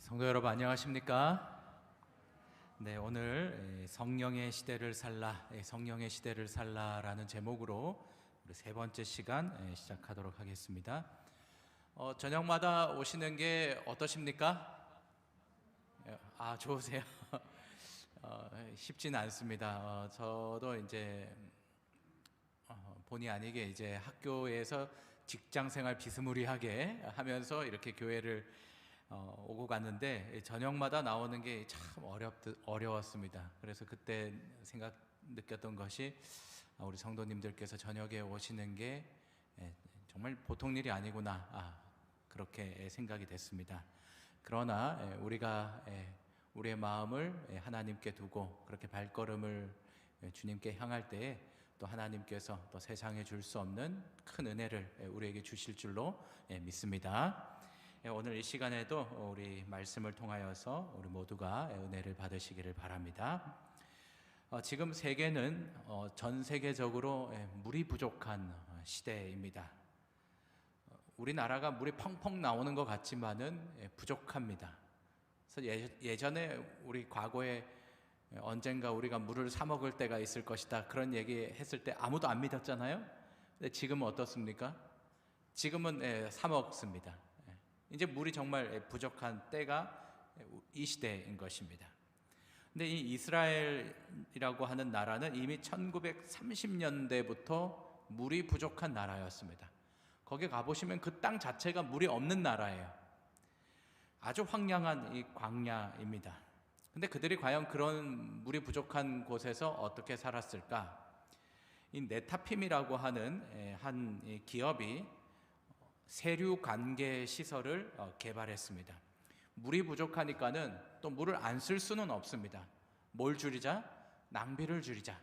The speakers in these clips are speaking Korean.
성도 여러분 안녕하십니까? 네, 오늘 성령의 시대를 살라, 성령의 시대를 살라라는 제목으로 우리 세 번째 시간 시작하도록 하겠습니다. 저녁마다 오시는 게 어떠십니까? 좋으세요? 쉽지는 않습니다. 저도 이제 본의 아니게 이제 학교에서 직장 생활 비스무리하게 하면서 이렇게 교회를 오고 갔는데 저녁마다 나오는 게 참 어려웠습니다. 그래서 그때 느꼈던 것이 우리 성도님들께서 저녁에 오시는 게 정말 보통 일이 아니구나, 그렇게 생각이 됐습니다. 그러나 우리가 우리의 마음을 하나님께 두고 그렇게 발걸음을 주님께 향할 때에 또 하나님께서 또 세상에 줄 수 없는 큰 은혜를 우리에게 주실 줄로 믿습니다. 오늘 이 시간에도 우리 말씀을 통하여서 우리 모두가 은혜를 받으시기를 바랍니다. 지금 세계는 전 세계적으로 물이 부족한 시대입니다. 우리나라가 물이 펑펑 나오는 것 같지만은 부족합니다. 그래서 예전에 우리 과거에 언젠가 우리가 물을 사 먹을 때가 있을 것이다, 그런 얘기 했을 때 아무도 안 믿었잖아요. 근데 지금은 어떻습니까? 지금은 사 먹습니다. 이제 물이 정말 부족한 때가 이 시대인 것입니다. 근데 이 이스라엘이라고 하는 나라는 이미 1930년대부터 물이 부족한 나라였습니다. 거기 가보시면 그 땅 자체가 물이 없는 나라예요. 아주 황량한 이 광야입니다. 근데 그들이 과연 그런 물이 부족한 곳에서 어떻게 살았을까? 이 네타핌이라고 하는 한 기업이 세류 관계 시설을 개발했습니다. 물이 부족하니까는 또 물을 안 쓸 수는 없습니다. 뭘 줄이자? 낭비를 줄이자.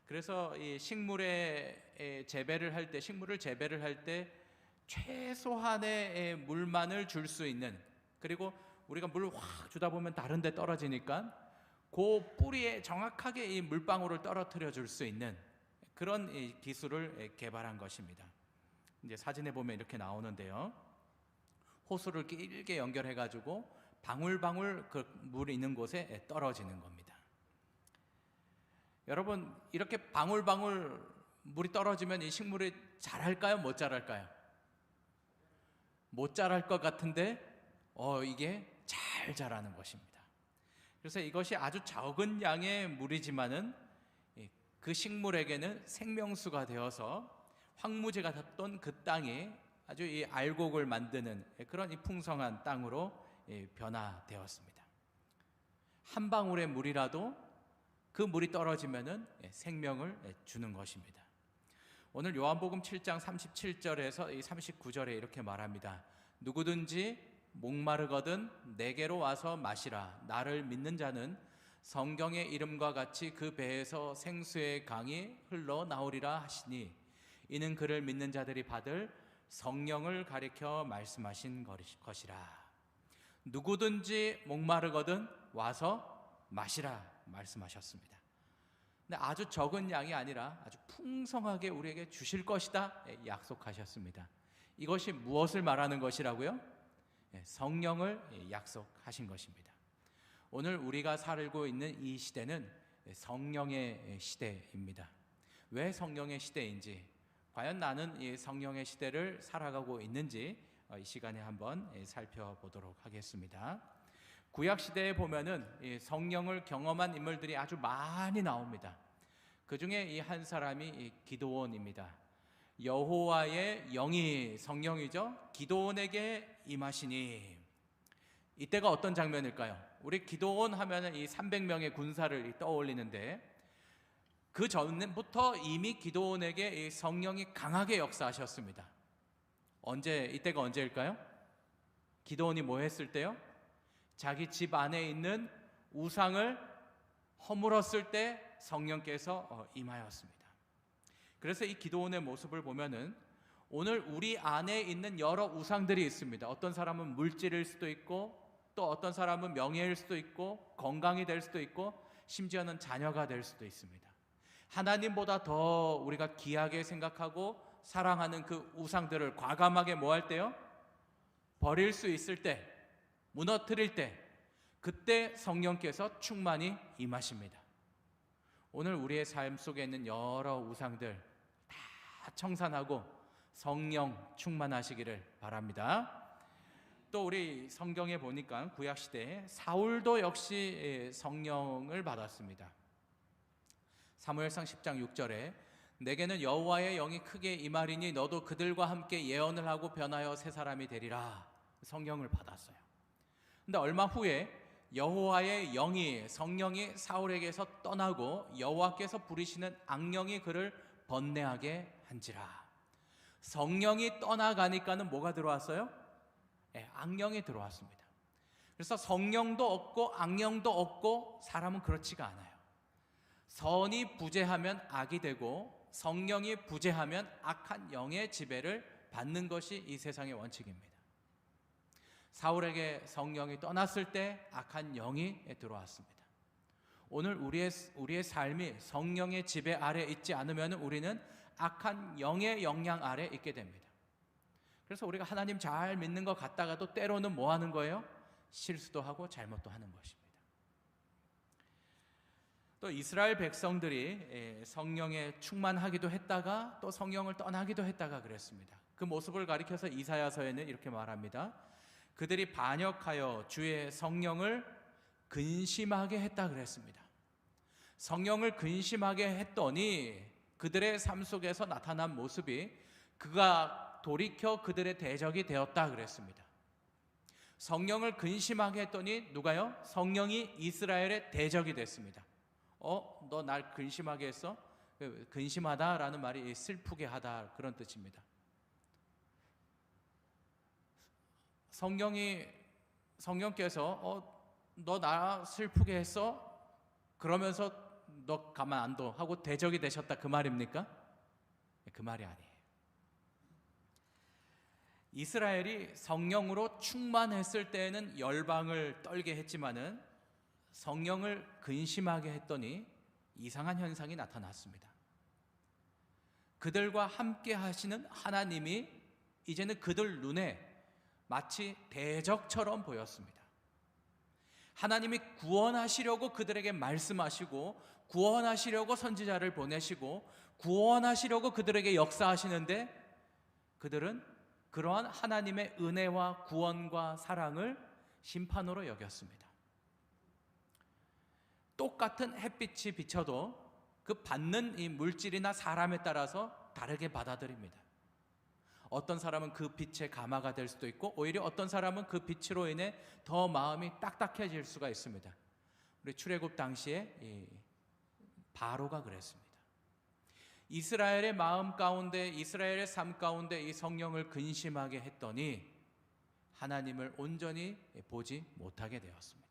그래서 이 식물을 재배를 할 때 최소한의 물만을 줄 수 있는, 그리고 우리가 물을 확 주다 보면 다른 데 떨어지니까 그 뿌리에 정확하게 이 물방울을 떨어뜨려 줄 수 있는 그런 기술을 개발한 것입니다. 이제 사진에 보면 이렇게 나오는데요. 호수를 길게 연결해 가지고 방울방울 그 물 있는 곳에 떨어지는 겁니다. 여러분, 이렇게 방울방울 물이 떨어지면 이 식물이 자랄까요? 못 자랄까요? 못 자랄 것 같은데 이게 잘 자라는 것입니다. 그래서 이것이 아주 적은 양의 물이지만은 그 식물에게는 생명수가 되어서 황무지가 탔던 그 땅이 아주 이 알곡을 만드는 그런 이 풍성한 땅으로 변화되었습니다. 한 방울의 물이라도 그 물이 떨어지면은 생명을 주는 것입니다. 오늘 요한복음 7장 37절에서 이 39절에 이렇게 말합니다. 누구든지 목마르거든 내게로 와서 마시라. 나를 믿는 자는 성경의 이름과 같이 그 배에서 생수의 강이 흘러나오리라 하시니 이는 그를 믿는 자들이 받을 성령을 가리켜 말씀하신 것이라. 누구든지 목마르거든 와서 마시라 말씀하셨습니다. 근데 아주 적은 양이 아니라 아주 풍성하게 우리에게 주실 것이다 약속하셨습니다. 이것이 무엇을 말하는 것이라고요? 성령을 약속하신 것입니다. 오늘 우리가 살고 있는 이 시대는 성령의 시대입니다. 왜 성령의 시대인지, 과연 나는 이 성령의 시대를 살아가고 있는지 이 시간에 한번 살펴보도록 하겠습니다. 구약 시대에 보면은 성령을 경험한 인물들이 아주 많이 나옵니다. 그 중에 이 한 사람이 기드온입니다. 여호와의 영이 성령이죠. 기드온에게 임하시니. 이때가 어떤 장면일까요? 우리 기드온 하면은 이 300명의 군사를 떠올리는데 그 전부터 이미 기드온에게 이 성령이 강하게 역사하셨습니다. 이때가 언제일까요? 기드온이 뭐 했을 때요? 자기 집 안에 있는 우상을 허물었을 때 성령께서 임하였습니다. 그래서 이 기드온의 모습을 보면은 오늘 우리 안에 있는 여러 우상들이 있습니다. 어떤 사람은 물질일 수도 있고, 또 어떤 사람은 명예일 수도 있고, 건강이 될 수도 있고, 심지어는 자녀가 될 수도 있습니다. 하나님보다 더 우리가 귀하게 생각하고 사랑하는 그 우상들을 과감하게 뭐 할 때요? 버릴 수 있을 때, 무너뜨릴 때 그때 성령께서 충만히 임하십니다. 오늘 우리의 삶 속에 있는 여러 우상들 다 청산하고 성령 충만하시기를 바랍니다. 또 우리 성경에 보니까 구약시대에 사울도 역시 성령을 받았습니다. 사무엘상 10장 6절에 내게는 여호와의 영이 크게 임하리니 너도 그들과 함께 예언을 하고 변하여 새 사람이 되리라. 성령을 받았어요. 근데 얼마 후에 여호와의 영이 성령이 사울에게서 떠나고 여호와께서 부리시는 악령이 그를 번뇌하게 한지라. 성령이 떠나가니까는 뭐가 들어왔어요? 악령이 들어왔습니다. 그래서 성령도 없고 악령도 없고 사람은 그렇지가 않아요. 선이 부재하면 악이 되고 성령이 부재하면 악한 영의 지배를 받는 것이 이 세상의 원칙입니다. 사울에게 성령이 떠났을 때 악한 영이 들어왔습니다. 오늘 우리의 삶이 성령의 지배 아래 있지 않으면 우리는 악한 영의 영향 아래 있게 됩니다. 그래서 우리가 하나님 잘 믿는 것 같다가도 때로는 뭐 하는 거예요? 실수도 하고 잘못도 하는 것입니다. 또 이스라엘 백성들이 성령에 충만하기도 했다가 또 성령을 떠나기도 했다가 그랬습니다. 그 모습을 가리켜서 이사야서에는 이렇게 말합니다. 그들이 반역하여 주의 성령을 근심하게 했다 그랬습니다. 성령을 근심하게 했더니 그들의 삶 속에서 나타난 모습이 그가 돌이켜 그들의 대적이 되었다 그랬습니다. 성령을 근심하게 했더니 누가요? 성령이 이스라엘의 대적이 됐습니다. 너 날 근심하게 했어? 근심하다라는 말이 슬프게 하다 그런 뜻입니다. 성령께서 너 나 슬프게 했어? 그러면서 너 가만 안 둬 하고 대적이 되셨다 그 말입니까? 그 말이 아니에요. 이스라엘이 성령으로 충만했을 때에는 열방을 떨게 했지만은 성령을 근심하게 했더니 이상한 현상이 나타났습니다. 그들과 함께 하시는 하나님이 이제는 그들 눈에 마치 대적처럼 보였습니다. 하나님이 구원하시려고 그들에게 말씀하시고 구원하시려고 선지자를 보내시고 구원하시려고 그들에게 역사하시는데 그들은 그러한 하나님의 은혜와 구원과 사랑을 심판으로 여겼습니다. 똑같은 햇빛이 비쳐도 그 받는 이 물질이나 사람에 따라서 다르게 받아들입니다. 어떤 사람은 그 빛의 가마가 될 수도 있고 오히려 어떤 사람은 그 빛으로 인해 더 마음이 딱딱해질 수가 있습니다. 우리 출애굽 당시에 이 바로가 그랬습니다. 이스라엘의 마음 가운데 이스라엘의 삶 가운데 이 성령을 근심하게 했더니 하나님을 온전히 보지 못하게 되었습니다.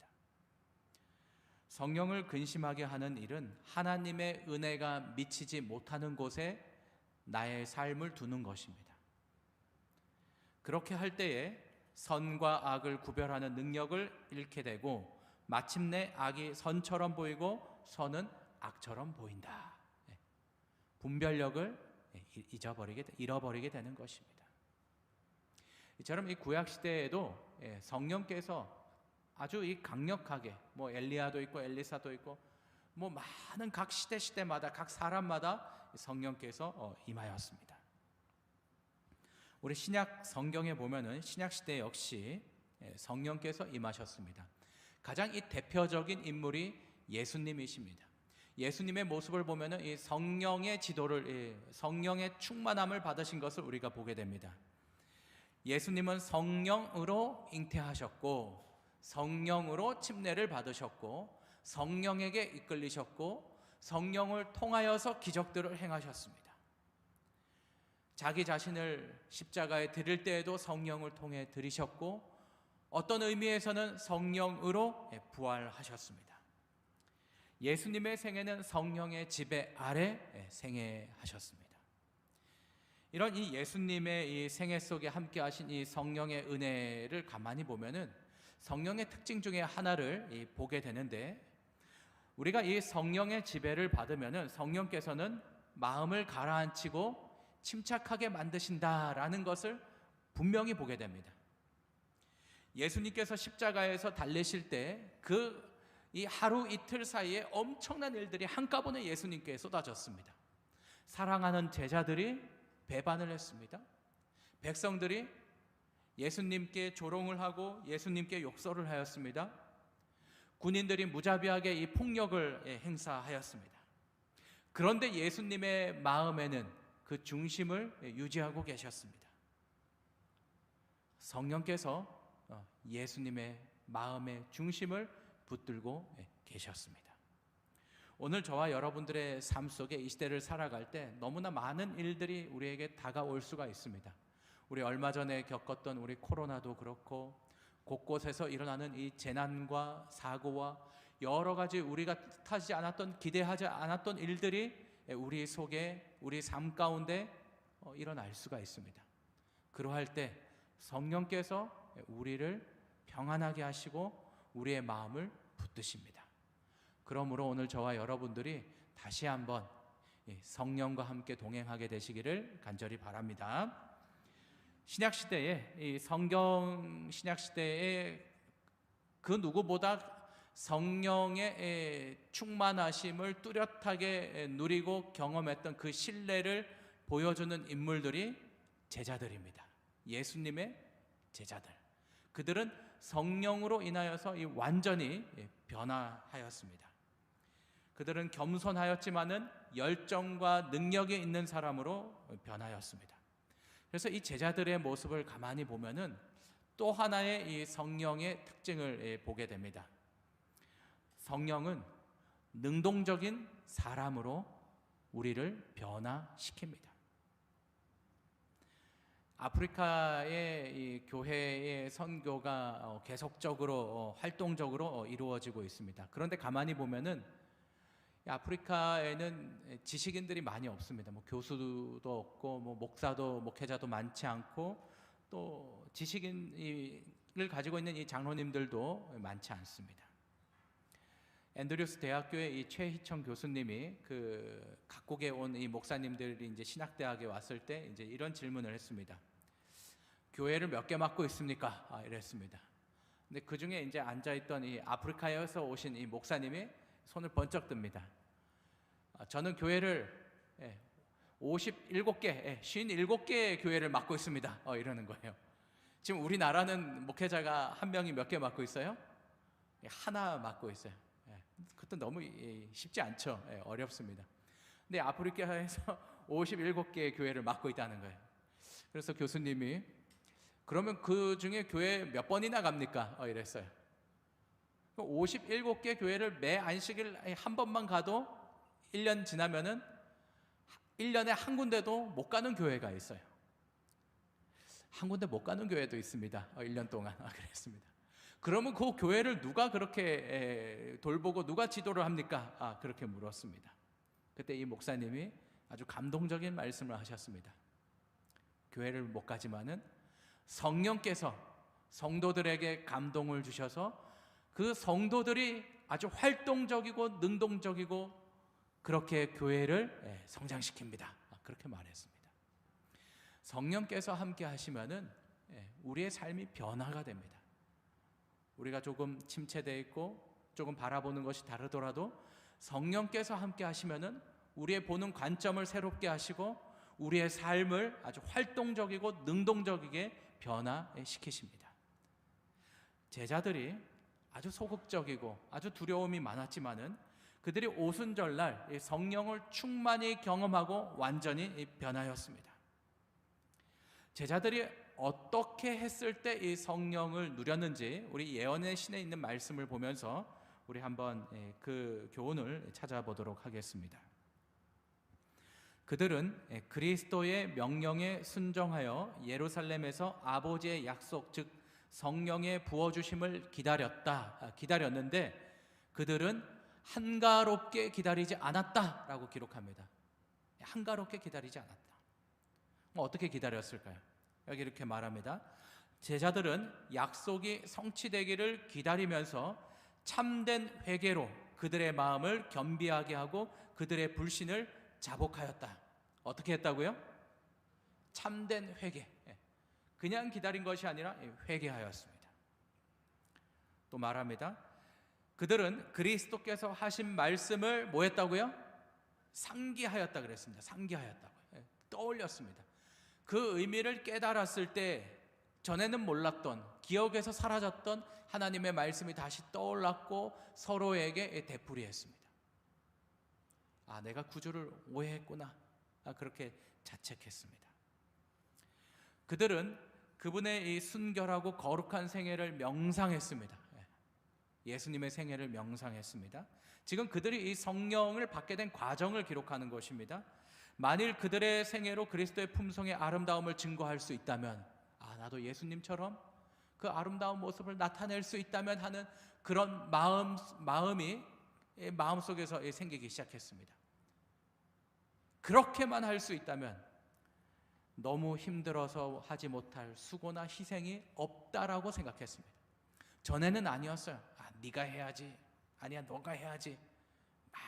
성령을 근심하게 하는 일은 하나님의 은혜가 미치지 못하는 곳에 나의 삶을 두는 것입니다. 그렇게 할 때에 선과 악을 구별하는 능력을 잃게 되고 마침내 악이 선처럼 보이고 선은 악처럼 보인다. 분별력을 잃어버리게 되는 것입니다. 이처럼 이 구약 시대에도 성령께서 아주 이 강력하게 엘리야도 있고 엘리사도 있고 많은 각 시대마다 각 사람마다 성령께서 임하였습니다. 우리 신약 성경에 보면은 신약 시대 역시 성령께서 임하셨습니다. 가장 이 대표적인 인물이 예수님이십니다. 예수님의 모습을 보면은 이 성령의 지도를 성령의 충만함을 받으신 것을 우리가 보게 됩니다. 예수님은 성령으로 잉태하셨고 성령으로 침례를 받으셨고 성령에게 이끌리셨고 성령을 통하여서 기적들을 행하셨습니다. 자기 자신을 십자가에 드릴 때에도 성령을 통해 드리셨고 어떤 의미에서는 성령으로 부활하셨습니다. 예수님의 생애는 성령의 지배 아래 생애하셨습니다. 이런 이 예수님의 이 생애 속에 함께 하신 이 성령의 은혜를 가만히 보면은 성령의 특징 중에 하나를 보게 되는데 우리가 이 성령의 지배를 받으면은 성령께서는 마음을 가라앉히고 침착하게 만드신다라는 것을 분명히 보게 됩니다. 예수님께서 십자가에서 달리실 때 이 하루 이틀 사이에 엄청난 일들이 한꺼번에 예수님께 쏟아졌습니다. 사랑하는 제자들이 배반을 했습니다. 백성들이 예수님께 조롱을 하고 예수님께 욕설을 하였습니다. 군인들이 무자비하게 이 폭력을 행사하였습니다. 그런데 예수님의 마음에는 그 중심을 유지하고 계셨습니다. 성령께서 예수님의 마음의 중심을 붙들고 계셨습니다. 오늘 저와 여러분들의 삶 속에 이 시대를 살아갈 때 너무나 많은 일들이 우리에게 다가올 수가 있습니다. 우리 얼마 전에 겪었던 우리 코로나도 그렇고 곳곳에서 일어나는 이 재난과 사고와 여러 가지 우리가 뜻하지 않았던, 기대하지 않았던 일들이 우리 속에, 우리 삶 가운데 일어날 수가 있습니다. 그러할 때 성령께서 우리를 평안하게 하시고 우리의 마음을 붙드십니다. 그러므로 오늘 저와 여러분들이 다시 한번 성령과 함께 동행하게 되시기를 간절히 바랍니다. 신약시대에, 이 성경 신약시대에 그 누구보다 성령의 충만하심을 뚜렷하게 누리고 경험했던 그 신뢰를 보여주는 인물들이 제자들입니다. 예수님의 제자들. 그들은 성령으로 인하여서 완전히 변화하였습니다. 그들은 겸손하였지만은 열정과 능력이 있는 사람으로 변하였습니다. 그래서 이 제자들의 모습을 가만히 보면은 또 하나의 이 성령의 특징을 보게 됩니다. 성령은 능동적인 사람으로 우리를 변화시킵니다. 아프리카의 이 교회의 선교가 계속적으로 활동적으로 이루어지고 있습니다. 그런데 가만히 보면은 아프리카에는 지식인들이 많이 없습니다. 교수도 없고 목사도 목회자도 많지 않고 또 지식인을 가지고 있는 이 장로님들도 많지 않습니다. 앤드류스 대학교의 이 최희청 교수님이 그 각국에 온 이 목사님들이 이제 신학대학에 왔을 때 이제 이런 질문을 했습니다. 교회를 몇 개 맡고 있습니까? 이랬습니다. 근데 그 중에 이제 앉아있던 이 아프리카에서 오신 이 목사님이 손을 번쩍 듭니다. 저는 교회를 57개, 57개의 교회를 맡고 있습니다. 이러는 거예요. 지금 우리나라는 목회자가 한 명이 몇 개 맡고 있어요? 하나 맡고 있어요. 그것도 너무 쉽지 않죠. 어렵습니다. 근데 아프리카에서 57개의 교회를 맡고 있다는 거예요. 그래서 교수님이 그러면 그 중에 교회 몇 번이나 갑니까? 이랬어요. 57개 교회를 매 안식일 한 번만 가도 1년 지나면은 1년에 한 군데도 못 가는 교회가 있어요. 한 군데 못 가는 교회도 있습니다. 1년 동안. 그랬습니다. 그러면 그 교회를 누가 그렇게 돌보고 누가 지도를 합니까? 그렇게 물었습니다. 그때 이 목사님이 아주 감동적인 말씀을 하셨습니다. 교회를 못 가지만은 성령께서 성도들에게 감동을 주셔서 그 성도들이 아주 활동적이고 능동적이고 그렇게 교회를 성장시킵니다. 그렇게 말했습니다. 성령께서 함께 하시면은 우리의 삶이 변화가 됩니다. 우리가 조금 침체되어 있고 조금 바라보는 것이 다르더라도 성령께서 함께 하시면은 우리의 보는 관점을 새롭게 하시고 우리의 삶을 아주 활동적이고 능동적이게 변화시키십니다. 제자들이 아주 소극적이고 아주 두려움이 많았지만은 그들이 오순절날 성령을 충만히 경험하고 완전히 변하였습니다. 제자들이 어떻게 했을 때 이 성령을 누렸는지 우리 예언의 신에 있는 말씀을 보면서 우리 한번 그 교훈을 찾아보도록 하겠습니다. 그들은 그리스도의 명령에 순종하여 예루살렘에서 아버지의 약속 즉 성령의 부어주심을 기다렸는데 그들은 한가롭게 기다리지 않았다라고 기록합니다. 한가롭게 기다리지 않았다. 어떻게 기다렸을까요? 여기 이렇게 말합니다. 제자들은 약속이 성취되기를 기다리면서 참된 회개로 그들의 마음을 겸비하게 하고 그들의 불신을 자복하였다. 어떻게 했다고요? 참된 회개. 그냥 기다린 것이 아니라 회개하였습니다. 또 말합니다. 그들은 그리스도께서 하신 말씀을 뭐 했다고요? 상기하였다 그랬습니다. 상기하였다고요. 떠올렸습니다. 그 의미를 깨달았을 때 전에는 몰랐던, 기억에서 사라졌던 하나님의 말씀이 다시 떠올랐고 서로에게 되풀이했습니다. 아, 내가 구주를 오해했구나. 그렇게 자책했습니다. 그들은 그분의 이 순결하고 거룩한 생애를 명상했습니다. 예수님의 생애를 명상했습니다. 지금 그들이 이 성령을 받게 된 과정을 기록하는 것입니다. 만일 그들의 생애로 그리스도의 품성의 아름다움을 증거할 수 있다면, 나도 예수님처럼 그 아름다운 모습을 나타낼 수 있다면 하는 그런 마음이 마음속에서 생기기 시작했습니다. 그렇게만 할 수 있다면 너무 힘들어서 하지 못할 수고나 희생이 없다라고 생각했습니다. 전에는 아니었어요. 네가 해야지, 아니야 너가 해야지, 막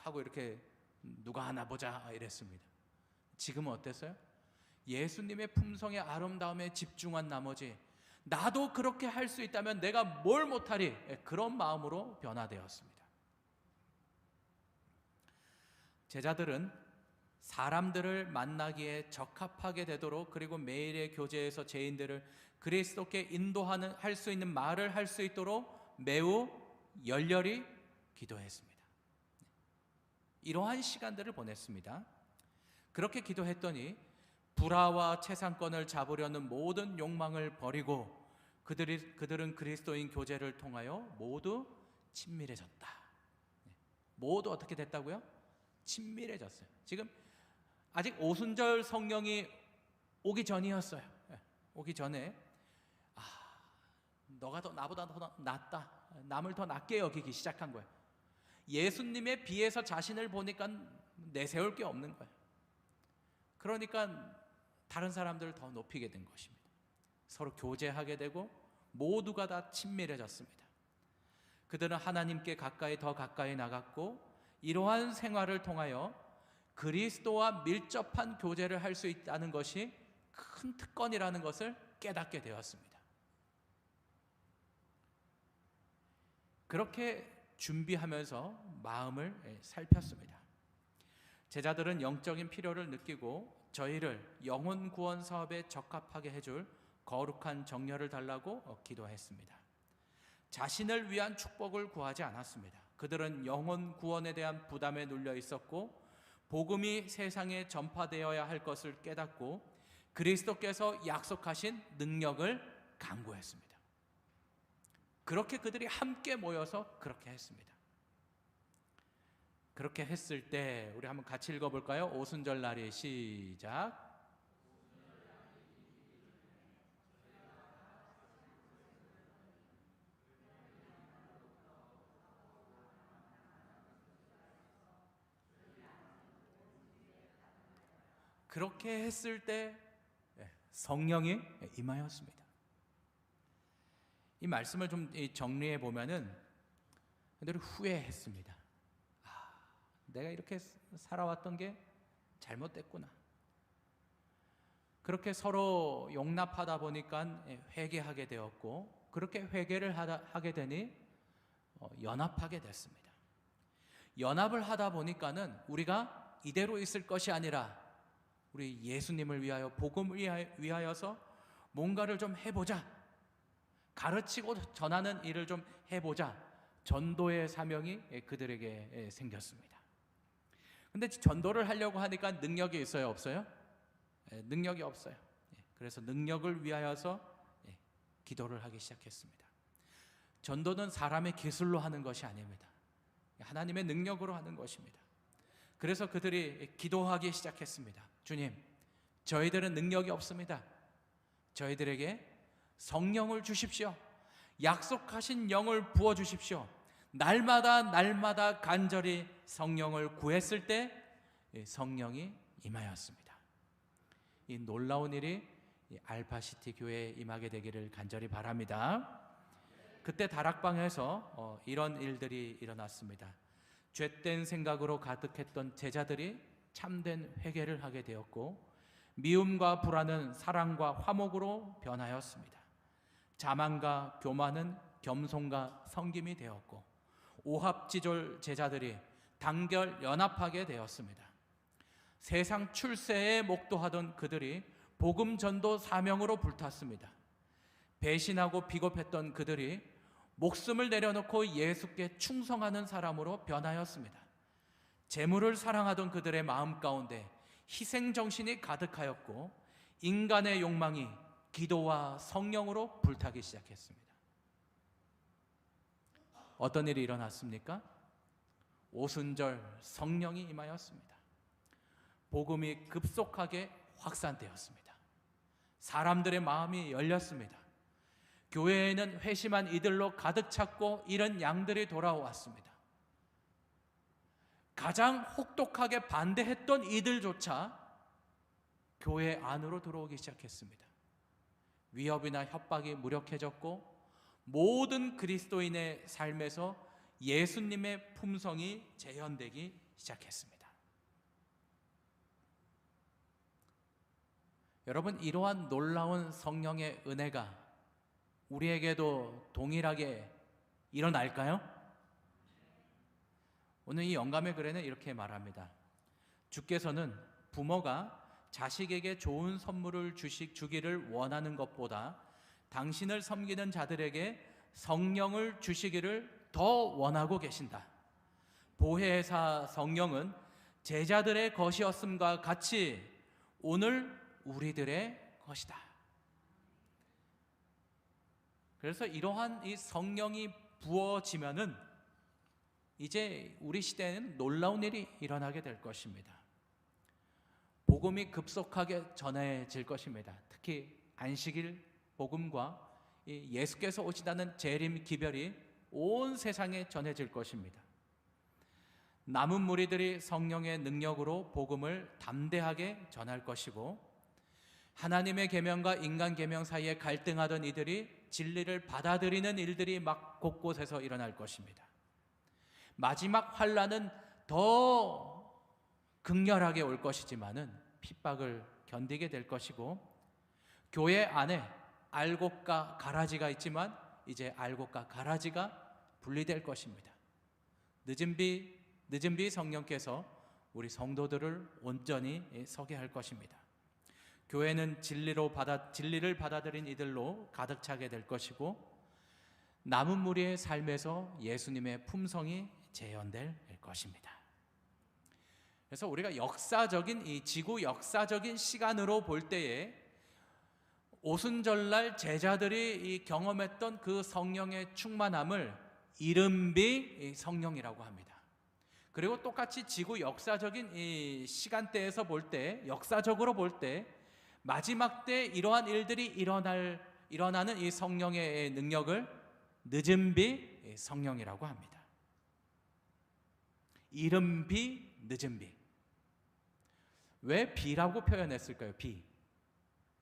하고 이렇게 누가 하나 보자 이랬습니다. 지금은 어땠어요? 예수님의 품성의 아름다움에 집중한 나머지 나도 그렇게 할 수 있다면 내가 뭘 못하리, 그런 마음으로 변화되었습니다. 제자들은 사람들을 만나기에 적합하게 되도록, 그리고 매일의 교제에서 죄인들을 그리스도께 인도하는, 할 수 있는 말을 할 수 있도록 매우 열렬히 기도했습니다. 이러한 시간들을 보냈습니다. 그렇게 기도했더니 불화와 채상권을 잡으려는 모든 욕망을 버리고 그들은 그리스도인 교제를 통하여 모두 친밀해졌다. 모두 어떻게 됐다고요? 친밀해졌어요. 지금 아직 오순절 성령이 오기 전이었어요. 오기 전에 너가 나보다 더 낫다, 남을 더 낫게 여기기 시작한 거예요. 예수님에 비해서 자신을 보니까 내세울 게 없는 거예요. 그러니까 다른 사람들을 더 높이게 된 것입니다. 서로 교제하게 되고 모두가 다 친밀해졌습니다. 그들은 하나님께 더 가까이 나갔고 이러한 생활을 통하여 그리스도와 밀접한 교제를 할 수 있다는 것이 큰 특권이라는 것을 깨닫게 되었습니다. 그렇게 준비하면서 마음을 살폈습니다. 제자들은 영적인 필요를 느끼고 저희를 영혼 구원 사업에 적합하게 해줄 거룩한 정열을 달라고 기도했습니다. 자신을 위한 축복을 구하지 않았습니다. 그들은 영혼 구원에 대한 부담에 눌려 있었고 복음이 세상에 전파되어야 할 것을 깨닫고 그리스도께서 약속하신 능력을 간구했습니다. 그렇게 그들이 함께 모여서 그렇게 했습니다. 그렇게 했을 때 우리 한번 같이 읽어볼까요? 오순절 날이 시작. 그렇게 했을 때 성령이 임하였습니다. 이 말씀을 좀 정리해 보면은 그들이 후회했습니다. 내가 이렇게 살아왔던 게 잘못됐구나. 그렇게 서로 용납하다 보니까 회개하게 되었고, 그렇게 회개를 하게 되니 연합하게 됐습니다. 연합을 하다 보니까는 우리가 이대로 있을 것이 아니라 우리 예수님을 위하여, 복음을 위하여서 뭔가를 좀 해보자, 가르치고 전하는 일을 좀 해보자, 전도의 사명이 그들에게 생겼습니다. 근데 전도를 하려고 하니까 능력이 있어요, 없어요? 능력이 없어요. 그래서 능력을 위하여서 기도를 하기 시작했습니다. 전도는 사람의 기술로 하는 것이 아닙니다. 하나님의 능력으로 하는 것입니다. 그래서 그들이 기도하기 시작했습니다. 주님, 저희들은 능력이 없습니다. 저희들에게 성령을 주십시오. 약속하신 영을 부어주십시오. 날마다 간절히 성령을 구했을 때 성령이 임하였습니다. 이 놀라운 일이 알파시티 교회에 임하게 되기를 간절히 바랍니다. 그때 다락방에서 이런 일들이 일어났습니다. 죄된 생각으로 가득했던 제자들이 참된 회개를 하게 되었고, 미움과 불안은 사랑과 화목으로 변하였습니다. 자만과 교만은 겸손과 섬김이 되었고, 오합지졸 제자들이 단결 연합하게 되었습니다. 세상 출세에 목도하던 그들이 복음 전도 사명으로 불탔습니다. 배신하고 비겁했던 그들이 목숨을 내려놓고 예수께 충성하는 사람으로 변하였습니다. 재물을 사랑하던 그들의 마음 가운데 희생정신이 가득하였고, 인간의 욕망이 기도와 성령으로 불타기 시작했습니다. 어떤 일이 일어났습니까? 오순절 성령이 임하였습니다. 복음이 급속하게 확산되었습니다. 사람들의 마음이 열렸습니다. 교회에는 회심한 이들로 가득 찼고 이런 양들이 돌아왔습니다. 가장 혹독하게 반대했던 이들조차 교회 안으로 들어오기 시작했습니다. 위협이나 협박이 무력해졌고, 모든 그리스도인의 삶에서 예수님의 품성이 재현되기 시작했습니다. 여러분, 이러한 놀라운 성령의 은혜가 우리에게도 동일하게 일어날까요? 오늘 이 영감의 글에는 이렇게 말합니다. 주께서는 부모가 자식에게 좋은 선물을 주기를 원하는 것보다 당신을 섬기는 자들에게 성령을 주시기를 더 원하고 계신다. 보혜사 성령은 제자들의 것이었음과 같이 오늘 우리들의 것이다. 그래서 이러한 이 성령이 부어지면은 이제 우리 시대에는 놀라운 일이 일어나게 될 것입니다. 복음이 급속하게 전해질 것입니다. 특히 안식일 복음과 예수께서 오시다는 재림 기별이 온 세상에 전해질 것입니다. 남은 무리들이 성령의 능력으로 복음을 담대하게 전할 것이고, 하나님의 계명과 인간 계명 사이에 갈등하던 이들이 진리를 받아들이는 일들이 막 곳곳에서 일어날 것입니다. 마지막 환난은 더 극렬하게 올 것이지만은 핍박을 견디게 될 것이고, 교회 안에 알곡과 가라지가 있지만 이제 알곡과 가라지가 분리될 것입니다. 늦은 비 성령께서 우리 성도들을 온전히 서게 할 것입니다. 교회는 진리를 받아들인 이들로 가득 차게 될 것이고, 남은 무리의 삶에서 예수님의 품성이 재현될 것입니다. 그래서 우리가 역사적인 이 지구 역사적인 시간으로 볼 때에 오순절날 제자들이 경험했던 그 성령의 충만함을 이른비 성령이라고 합니다. 그리고 똑같이 지구 역사적인 이 시간대에서 볼 때, 역사적으로 볼 때 마지막 때 이러한 일들이 일어나는 이 성령의 능력을 늦은 비 성령이라고 합니다. 이른 비, 늦은 비. 왜 비라고 표현했을까요? 비.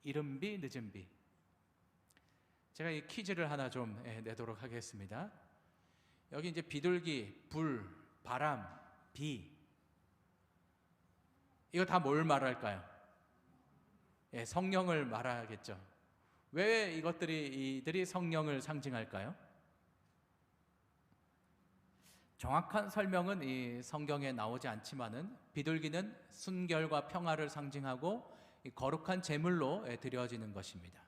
이른 비, 늦은 비. 제가 이 퀴즈를 하나 좀 내도록 하겠습니다. 여기 이제 비둘기, 불, 바람, 비. 이거 다 뭘 말할까요? 성령을 말하겠죠. 왜 이들이 성령을 상징할까요? 정확한 설명은 이 성경에 나오지 않지만은 비둘기는 순결과 평화를 상징하고 거룩한 제물로 드려지는 것입니다.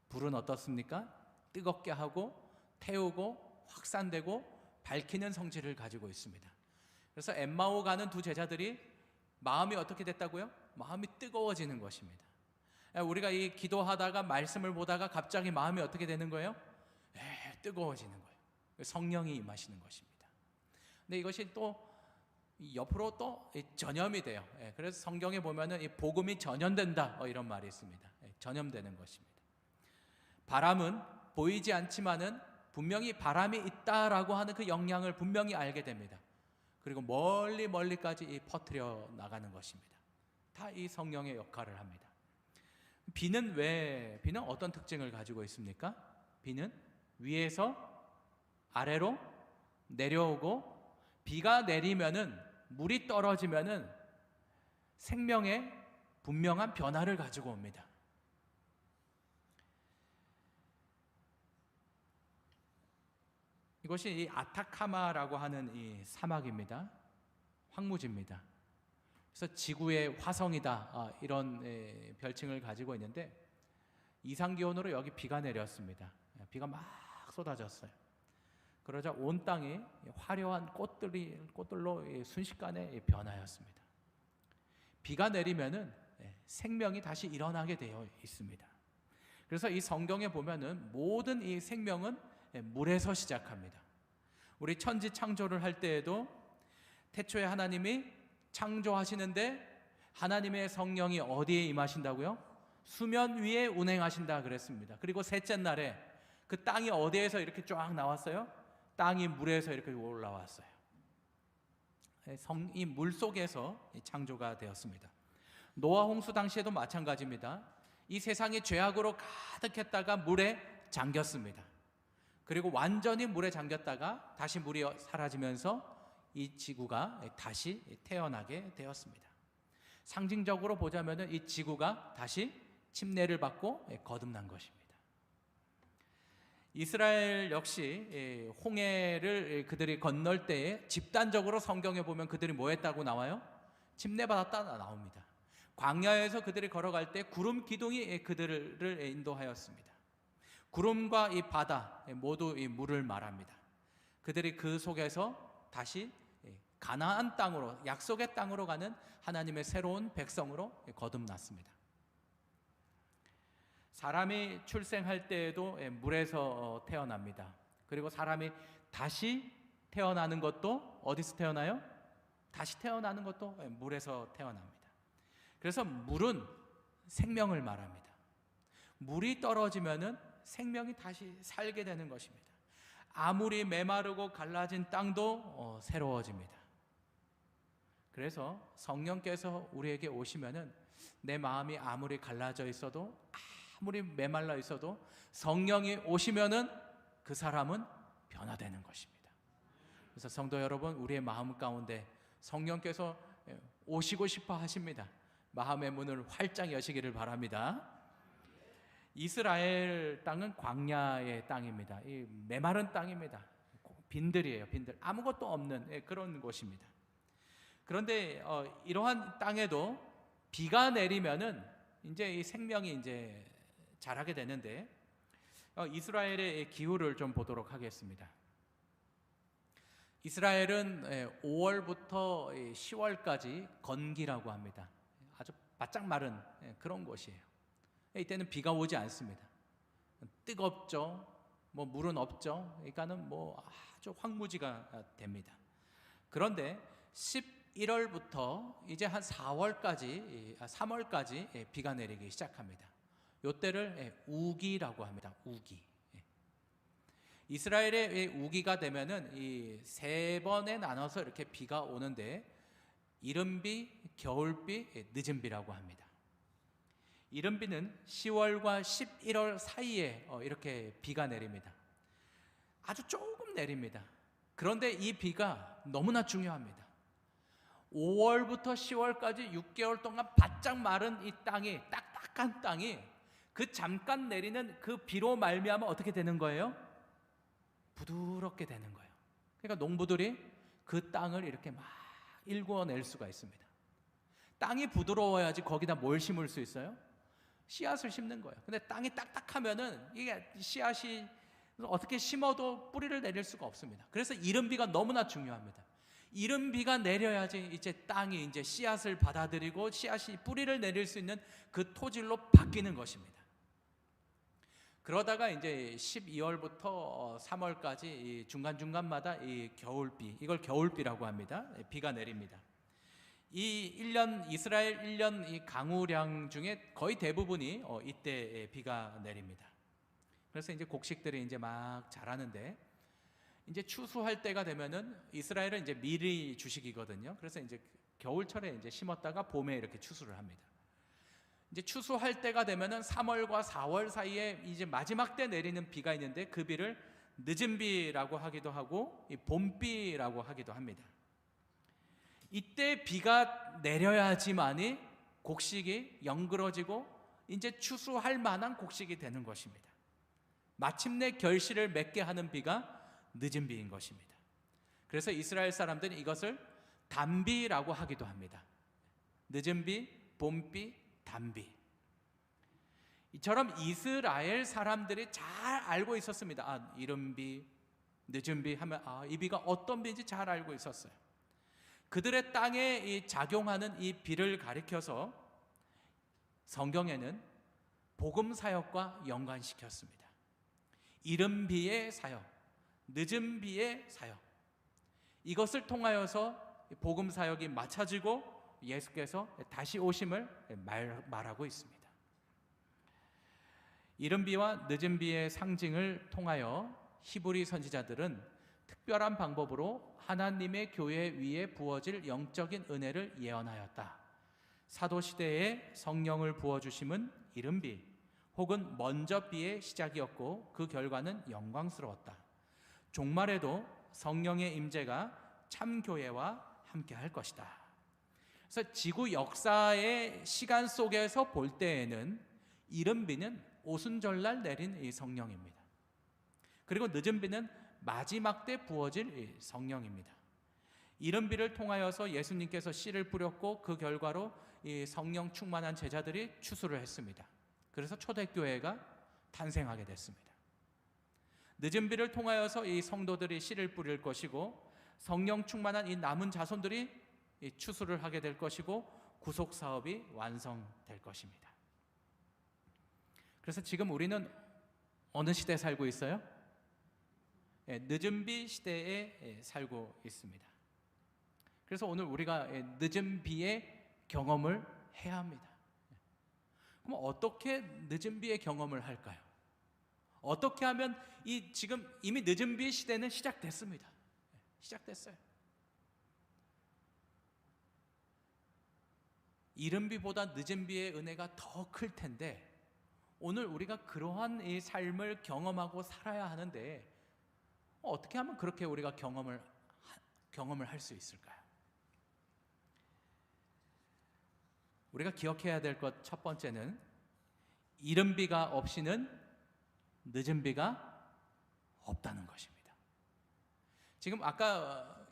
불은 어떻습니까? 뜨겁게 하고 태우고 확산되고 밝히는 성질을 가지고 있습니다. 그래서 엠마오 가는 두 제자들이 마음이 어떻게 됐다고요? 마음이 뜨거워지는 것입니다. 우리가 이 기도하다가 말씀을 보다가 갑자기 마음이 어떻게 되는 거예요? 뜨거워지는 거예요. 성령이 임하시는 것입니다. 근데 이것이 또 옆으로 또 전염이 돼요. 그래서 성경에 보면은 이 복음이 전염된다 이런 말이 있습니다. 전염되는 것입니다. 바람은 보이지 않지만은 분명히 바람이 있다라고 하는 그 영향을 분명히 알게 됩니다. 그리고 멀리까지 퍼뜨려 나가는 것입니다. 다 이 성령의 역할을 합니다. 비는 어떤 특징을 가지고 있습니까? 비는 위에서 아래로 내려오고, 비가 내리면은 물이 떨어지면은 생명에 분명한 변화를 가지고 옵니다. 이것이 이 아타카마라고 하는 이 사막입니다. 황무지입니다. 그래서 지구의 화성이다, 이런 별칭을 가지고 있는데, 이상 기온으로 여기 비가 내렸습니다. 비가 막 쏟아졌어요. 그러자 온 땅이 화려한 꽃들로 순식간에 변하였습니다. 비가 내리면은 생명이 다시 일어나게 되어 있습니다. 그래서 이 성경에 보면은 모든 이 생명은 물에서 시작합니다. 우리 천지 창조를 할 때에도 태초에 하나님이 창조하시는데 하나님의 성령이 어디에 임하신다고요? 수면 위에 운행하신다 그랬습니다. 그리고 셋째 날에 그 땅이 어디에서 이렇게 쫙 나왔어요? 땅이 물에서 이렇게 올라왔어요. 이 물 속에서 창조가 되었습니다. 노아 홍수 당시에도 마찬가지입니다. 이 세상이 죄악으로 가득했다가 물에 잠겼습니다. 그리고 완전히 물에 잠겼다가 다시 물이 사라지면서 이 지구가 다시 태어나게 되었습니다. 상징적으로 보자면 이 지구가 다시 침례를 받고 거듭난 것입니다. 이스라엘 역시 홍해를 그들이 건널 때에 집단적으로 성경에 보면 그들이 뭐 했다고 나와요? 침례받았다 나옵니다. 광야에서 그들이 걸어갈 때 구름 기둥이 그들을 인도하였습니다. 구름과 이 바다 모두 이 물을 말합니다. 그들이 그 속에서 다시 가나안 땅으로, 약속의 땅으로 가는 하나님의 새로운 백성으로 거듭났습니다. 사람이 출생할 때에도 물에서 태어납니다. 그리고 사람이 다시 태어나는 것도 어디서 태어나요? 다시 태어나는 것도 물에서 태어납니다. 그래서 물은 생명을 말합니다. 물이 떨어지면은 생명이 다시 살게 되는 것입니다. 아무리 메마르고 갈라진 땅도 새로워집니다. 그래서 성령께서 우리에게 오시면은 내 마음이 아무리 갈라져 있어도, 아무리 메말라 있어도 성령이 오시면은 그 사람은 변화되는 것입니다. 그래서 성도 여러분, 우리의 마음 가운데 성령께서 오시고 싶어 하십니다. 마음의 문을 활짝 여시기를 바랍니다. 이스라엘 땅은 광야의 땅입니다. 이 메마른 땅입니다. 빈들이에요. 빈들. 아무것도 없는 그런 곳입니다. 그런데 이러한 땅에도 비가 내리면은 이제 이 생명이 이제 자라게 되는데, 이스라엘의 기후를 좀 보도록 하겠습니다. 이스라엘은 5월부터 10월까지 건기라고 합니다. 아주 바짝 마른 그런 곳이에요. 이때는 비가 오지 않습니다. 뜨겁죠. 뭐 물은 없죠. 그러니까는 뭐 아주 황무지가 됩니다. 그런데 11월부터 이제 한 3월까지 비가 내리기 시작합니다. 이때를 우기라고 합니다. 우기. 이스라엘의 우기가 되면은 이 세 번에 나눠서 이렇게 비가 오는데, 이른비, 겨울비, 늦은비라고 합니다. 이른비는 10월과 11월 사이에 이렇게 비가 내립니다. 아주 조금 내립니다. 그런데 이 비가 너무나 중요합니다. 5월부터 10월까지 6개월 동안 바짝 마른 이 땅이, 딱딱한 땅이 그 잠깐 내리는 그 비로 말미암아 어떻게 되는 거예요? 부드럽게 되는 거예요. 그러니까 농부들이 그 땅을 이렇게 막 일구어낼 수가 있습니다. 땅이 부드러워야지 거기다 뭘 심을 수 있어요? 씨앗을 심는 거예요. 근데 땅이 딱딱하면은 이게 씨앗이 어떻게 심어도 뿌리를 내릴 수가 없습니다. 그래서 이른비가 너무나 중요합니다. 이른비가 내려야지 이제 땅이 이제 씨앗을 받아들이고 씨앗이 뿌리를 내릴 수 있는 그 토질로 바뀌는 것입니다. 그러다가 이제 12월부터 3월까지 중간중간마다 이 겨울비, 이걸 겨울비라고 합니다. 비가 내립니다. 이 1년, 이스라엘 1년 이 강우량 중에 거의 대부분이 이때 비가 내립니다. 그래서 이제 곡식들이 이제 막 자라는데, 이제 추수할 때가 되면은, 이스라엘은 이제 미리 주식이거든요. 그래서 이제 겨울철에 이제 심었다가 봄에 이렇게 추수를 합니다. 이제 추수할 때가 되면은 3월과 4월 사이에 이제 마지막 때 내리는 비가 있는데, 그 비를 늦은 비라고 하기도 하고 이 봄비라고 하기도 합니다. 이때 비가 내려야지만이 곡식이 영그러지고 이제 추수할 만한 곡식이 되는 것입니다. 마침내 결실을 맺게 하는 비가 늦은 비인 것입니다. 그래서 이스라엘 사람들은 이것을 단비라고 하기도 합니다. 늦은 비, 봄비, 단비. 이처럼 이스라엘 사람들이 잘 알고 있었습니다. 이른 비, 늦은 비 하면 이 비가 어떤 비인지 잘 알고 있었어요. 그들의 땅에 작용하는 이 비를 가리켜서 성경에는 복음 사역과 연관시켰습니다. 이른 비의 사역, 늦은 비의 사역, 이것을 통하여서 복음 사역이 맞춰지고 예수께서 다시 오심을 말하고 있습니다. 이른 비와 늦은 비의 상징을 통하여 히브리 선지자들은 특별한 방법으로 하나님의 교회 위에 부어질 영적인 은혜를 예언하였다. 사도시대에 성령을 부어주심은 이른 비 혹은 먼저 비의 시작이었고 그 결과는 영광스러웠다. 종말에도 성령의 임재가 참 교회와 함께 할 것이다. 그래서 지구 역사의 시간 속에서 볼 때에는 이른 비는 오순절날 내린 이 성령입니다. 그리고 늦은 비는 마지막 때 부어질 이 성령입니다. 이른 비를 통하여서 예수님께서 씨를 뿌렸고 그 결과로 이 성령 충만한 제자들이 추수를 했습니다. 그래서 초대교회가 탄생하게 됐습니다. 늦은 비를 통하여서 이 성도들이 씨를 뿌릴 것이고 성령 충만한 이 남은 자손들이 이 추수를 하게 될 것이고 구속 사업이 완성될 것입니다. 그래서 지금 우리는 어느 시대에 살고 있어요? 늦은 비 시대에 살고 있습니다. 그래서 오늘 우리가 늦은 비의 경험을 해야 합니다. 그럼 어떻게 늦은 비의 경험을 할까요? 어떻게 하면 지금 이미 늦은 비 시대는 시작됐습니다. 시작됐어요. 이른 비보다 늦은 비의 은혜가 더 클 텐데 오늘 우리가 그러한 이 삶을 경험하고 살아야 하는데 어떻게 하면 그렇게 우리가 경험을 할 수 있을까요? 우리가 기억해야 될 것 첫 번째는 이른 비가 없이는 늦은 비가 없다는 것입니다. 지금 아까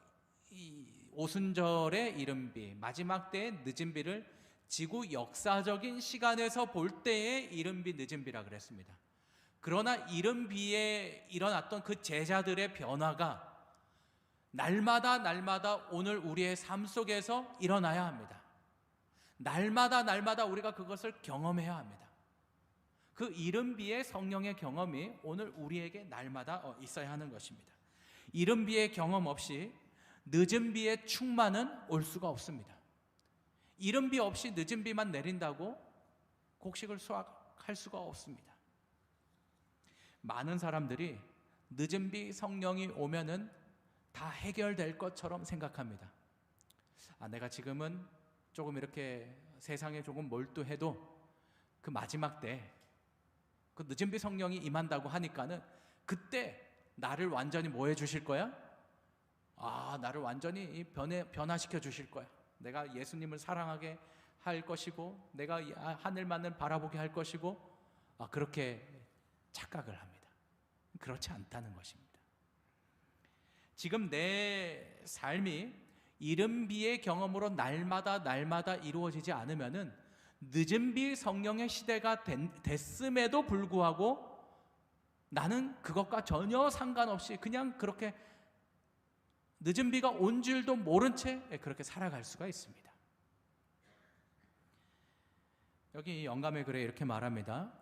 이 오순절의 이른 비, 마지막 때의 늦은 비를 지구 역사적인 시간에서 볼 때의 이른 비, 늦은 비라 그랬습니다. 그러나 이른 비에 일어났던 그 제자들의 변화가 날마다 오늘 우리의 삶 속에서 일어나야 합니다. 날마다 우리가 그것을 경험해야 합니다. 그 이른 비의 성령의 경험이 오늘 우리에게 날마다 있어야 하는 것입니다. 이른 비의 경험 없이 늦은 비의 충만은 올 수가 없습니다. 이른 비 없이 늦은 비만 내린다고 곡식을 수확할 수가 없습니다. 많은 사람들이 늦은 비 성령이 오면은 다 해결될 것처럼 생각합니다. 내가 지금은 조금 이렇게 세상에 조금 몰두해도 그 마지막 때 그 늦은 비 성령이 임한다고 하니까는 그때 나를 완전히 뭐 해주실 거야? 나를 완전히 변화시켜 주실 거야. 내가 예수님을 사랑하게 할 것이고 내가 하늘만을 바라보게 할 것이고 그렇게 착각을 합니다. 그렇지 않다는 것입니다. 지금 내 삶이 이른 비의 경험으로 날마다 이루어지지 않으면은 늦은 비 성령의 시대가 됐음에도 불구하고 나는 그것과 전혀 상관없이 그냥 그렇게 늦은 비가 온 줄도 모른 채 그렇게 살아갈 수가 있습니다. 여기 영감의 글에 이렇게 말합니다.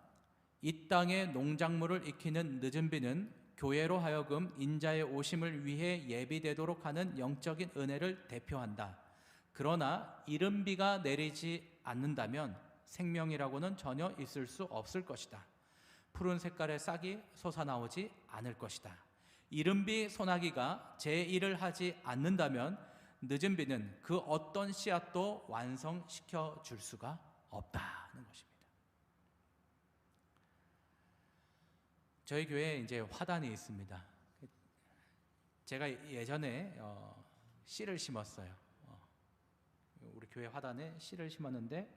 이 땅의 농작물을 익히는 늦은 비는 교회로 하여금 인자의 오심을 위해 예비되도록 하는 영적인 은혜를 대표한다. 그러나 이른 비가 내리지 않는다면 생명이라고는 전혀 있을 수 없을 것이다. 푸른 색깔의 싹이 솟아나오지 않을 것이다. 이른 비 소나기가 제 일을 하지 않는다면 늦은 비는 그 어떤 씨앗도 완성시켜 줄 수가 없다는 것입니다. 저희 교회에 이제 화단이 있습니다. 제가 예전에 씨를 심었어요. 우리 교회 화단에 씨를 심었는데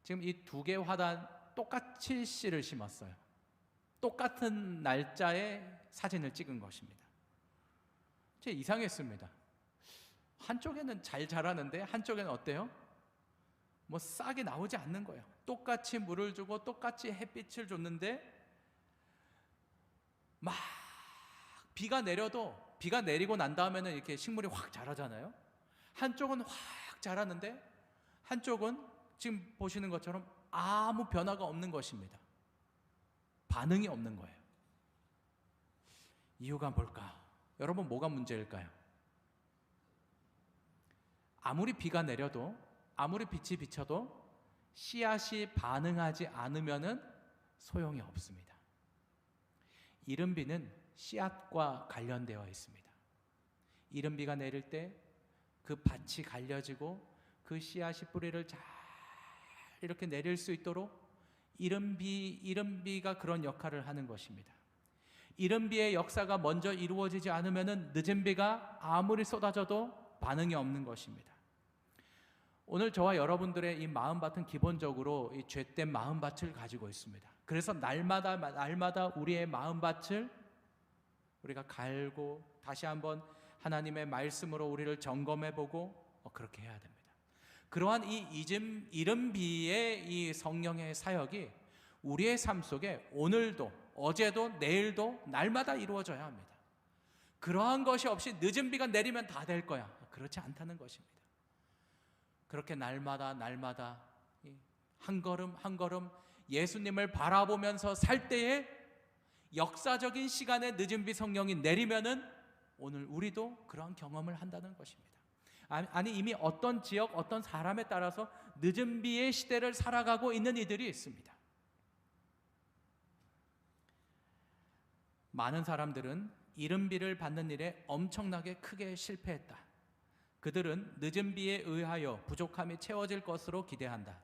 지금 이 두 개 화단 똑같이 씨를 심었어요. 똑같은 날짜에 사진을 찍은 것입니다. 제 이상했습니다. 한쪽에는 잘 자라는데 한쪽에는 어때요? 뭐 싹이 나오지 않는 거예요. 똑같이 물을 주고 똑같이 햇빛을 줬는데 막 비가 내려도, 비가 내리고 난 다음에는 이렇게 식물이 확 자라잖아요. 한쪽은 확 자라는데 한쪽은 지금 보시는 것처럼 아무 변화가 없는 것입니다. 반응이 없는 거예요. 이유가 뭘까? 여러분, 뭐가 문제일까요? 아무리 비가 내려도, 아무리 빛이 비쳐도 씨앗이 반응하지 않으면 소용이 없습니다. 이른비는 씨앗과 관련되어 있습니다. 이른비가 내릴 때 그 밭이 갈려지고 그 씨앗이 뿌리를 잘 이렇게 내릴 수 있도록 이른비가 그런 역할을 하는 것입니다. 이른비의 역사가 먼저 이루어지지 않으면 늦은 비가 아무리 쏟아져도 반응이 없는 것입니다. 오늘 저와 여러분들의 이 마음밭은 기본적으로 이 죄된 마음밭을 가지고 있습니다. 그래서 날마다 우리의 마음밭을 우리가 갈고 다시 한번 하나님의 말씀으로 우리를 점검해보고 그렇게 해야 됩니다. 그러한 이 이른비의 이 성령의 사역이 우리의 삶 속에 오늘도, 어제도, 내일도 날마다 이루어져야 합니다. 그러한 것이 없이 늦은 비가 내리면 다 될 거야, 그렇지 않다는 것입니다. 그렇게 날마다 한 걸음 한 걸음 예수님을 바라보면서 살 때에 역사적인 시간에 늦은 비 성령이 내리면은 오늘 우리도 그런 경험을 한다는 것입니다. 아니 이미 어떤 지역, 어떤 사람에 따라서 늦은 비의 시대를 살아가고 있는 이들이 있습니다. 많은 사람들은 이른 비를 받는 일에 엄청나게 크게 실패했다. 그들은 늦은 비에 의하여 부족함이 채워질 것으로 기대한다.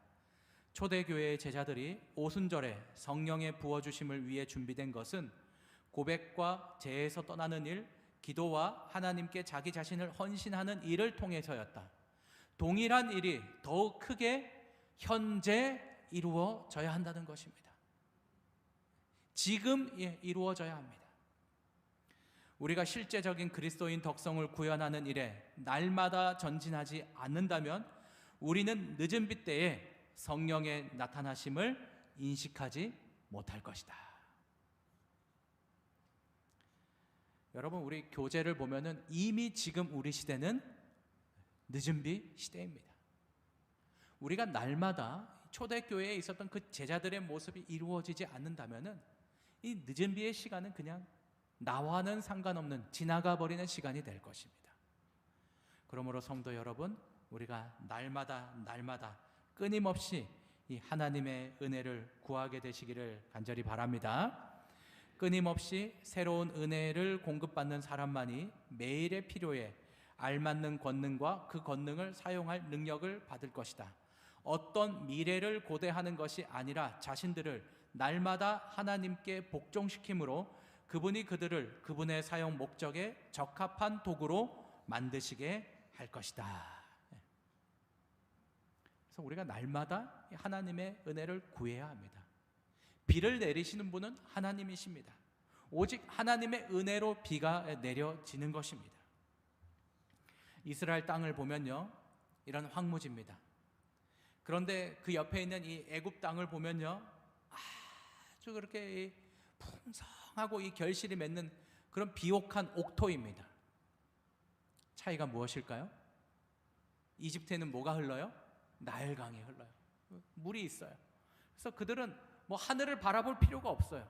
초대교회의 제자들이 오순절에 성령의 부어주심을 위해 준비된 것은 고백과 제에서 떠나는 일, 기도와 하나님께 자기 자신을 헌신하는 일을 통해서였다. 동일한 일이 더욱 크게 현재 이루어져야 한다는 것입니다. 지금 이루어져야 합니다. 우리가 실제적인 그리스도인 덕성을 구현하는 일에 날마다 전진하지 않는다면 우리는 늦은 비 때에 성령의 나타나심을 인식하지 못할 것이다. 여러분, 우리 교제를 보면은 이미 지금 우리 시대는 늦은 비 시대입니다. 우리가 날마다 초대교회에 있었던 그 제자들의 모습이 이루어지지 않는다면은 이 늦은 비의 시간은 그냥 나와는 상관없는 지나가 버리는 시간이 될 것입니다. 그러므로 성도 여러분, 우리가 날마다 끊임없이 이 하나님의 은혜를 구하게 되시기를 간절히 바랍니다. 끊임없이 새로운 은혜를 공급받는 사람만이 매일의 필요에 알맞는 권능과 그 권능을 사용할 능력을 받을 것이다. 어떤 미래를 고대하는 것이 아니라 자신들을 날마다 하나님께 복종시킴으로 그분이 그들을 그분의 사용 목적에 적합한 도구로 만드시게 할 것이다. 그래서 우리가 날마다 하나님의 은혜를 구해야 합니다. 비를 내리시는 분은 하나님이십니다. 오직 하나님의 은혜로 비가 내려지는 것입니다. 이스라엘 땅을 보면요, 이런 황무지입니다. 그런데 그 옆에 있는 이 애굽 땅을 보면요, 아주 그렇게 풍성하고 이 결실이 맺는 그런 비옥한 옥토입니다. 차이가 무엇일까요? 이집트에는 뭐가 흘러요? 나일강이 흘러요. 물이 있어요. 그래서 그들은 뭐 하늘을 바라볼 필요가 없어요.